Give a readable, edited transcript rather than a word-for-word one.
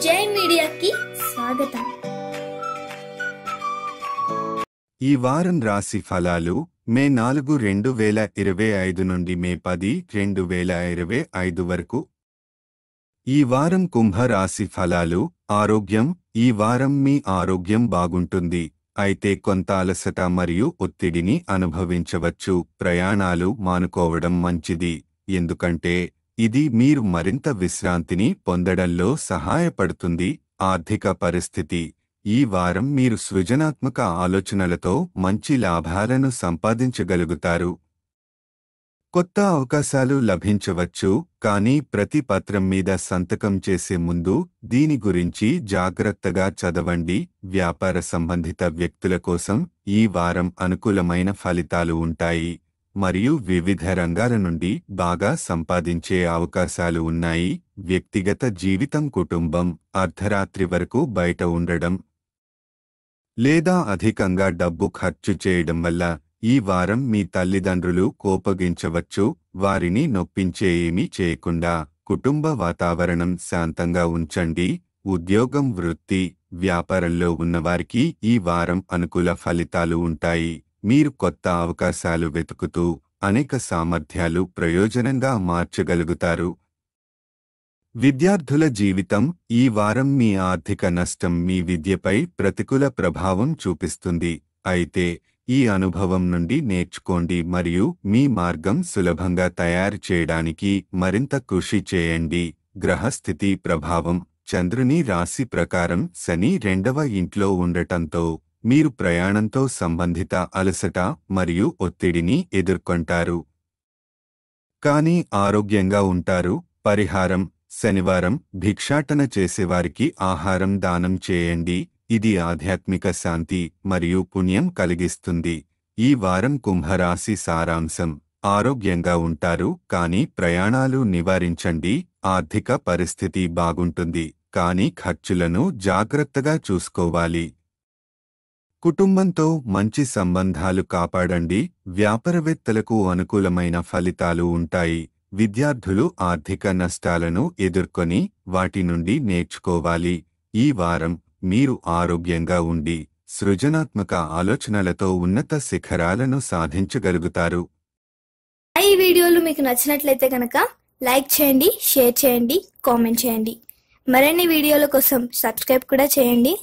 జై మీడియాకి స్వాగతం. ఈ వారం రాశి ఫలాలు మే 4, 2025 నుండి మే 10, 2025 వరకు. ఈ వారం కుంభ రాశి ఫలాలు. ఆరోగ్యం. ఈ వారం మీ ఆరోగ్యం బాగుంటుంది, అయితే కొంత అలసట మరియు ఒత్తిడిని అనుభవించవచ్చు. ప్రయాణాలు మానుకోవడం మంచిది, ఎందుకంటే ఇది మీరు మరింత విశ్రాంతిని పొందడంలో సహాయపడుతుంది. ఆర్థిక పరిస్థితి. ఈ వారం మీరు సృజనాత్మక ఆలోచనలతో మంచి లాభాలను సంపాదించగలుగుతారు. కొత్త అవకాశాలు లభించవచ్చు, కానీ ప్రతి పత్రం మీద సంతకం చేసే ముందు దీని గురించి జాగ్రత్తగా చదవండి. వ్యాపార సంబంధిత వ్యక్తుల కోసం ఈ వారం అనుకూలమైన ఫలితాలు ఉంటాయి మరియు వివిధ రంగాల నుండి బాగా సంపాదించే అవకాశాలు ఉన్నాయి. వ్యక్తిగత జీవితం. కుటుంబం. అర్ధరాత్రి వరకు బయట ఉండడం లేదా అధికంగా డబ్బు ఖర్చు చేయడం వల్ల ఈ వారం మీ తల్లిదండ్రులు కోపగించవచ్చు. వారిని నొప్పించే ఏమీ చేయకుండా కుటుంబ వాతావరణం శాంతంగా ఉంచండి. ఉద్యోగం. వృత్తి. వ్యాపారంలో ఉన్నవారికి ఈ వారం అనుకూల ఫలితాలు ఉంటాయి. మీరు కొత్త అవకాశాలు వెతుకుతూ అనేక సామర్థ్యాలు ప్రయోజనంగా మార్చగలుగుతారు. విద్యార్థుల జీవితం. ఈ వారం మీ ఆర్థిక నష్టం మీ విద్యపై ప్రతికూల ప్రభావం చూపిస్తుంది, అయితే ఈ అనుభవం నుండి నేర్చుకోండి మరియు మీ మార్గం సులభంగా తయారు చేయడానికి మరింత కృషి చేయండి. గ్రహస్థితి ప్రభావం. చంద్రుని రాశి ప్రకారం శని 2వ ఇంట్లో ఉండటంతో మీరు ప్రయాణంతో సంబంధిత అలసట మరియు ఒత్తిడిని ఎదుర్కొంటారు, కానీ ఆరోగ్యంగా ఉంటారు. పరిహారం. శనివారం భిక్షాటన చేసేవారికి ఆహారం దానం చేయండి, ఇది ఆధ్యాత్మిక శాంతి మరియు పుణ్యం కలిగిస్తుంది. ఈ వారం కుంభరాశి సారాంశం. ఆరోగ్యంగా ఉంటారు, కానీ ప్రయాణాలు నివారించండి. ఆర్థిక పరిస్థితి బాగుంటుంది, కానీ ఖర్చులను జాగ్రత్తగా చూసుకోవాలి. కుటుంబంతో మంచి సంబంధాలు కాపాడండి. వ్యాపారవేత్తలకు అనుకూలమైన ఫలితాలు ఉంటాయి. విద్యార్థులు ఆర్థిక నష్టాలను ఎదుర్కొని వాటి నుండి నేర్చుకోవాలి. ఈ వారం మీరు ఆరోగ్యంగా ఉండి సృజనాత్మక ఆలోచనలతో ఉన్నత శిఖరాలను సాధించగలుగుతారు. ఈ వీడియోలు మీకు నచ్చినట్లయితే కనుక లైక్ చేయండి, షేర్ చేయండి, కామెంట్ చేయండి. మరిన్ని వీడియోల కోసం సబ్స్క్రైబ్ కూడా చేయండి.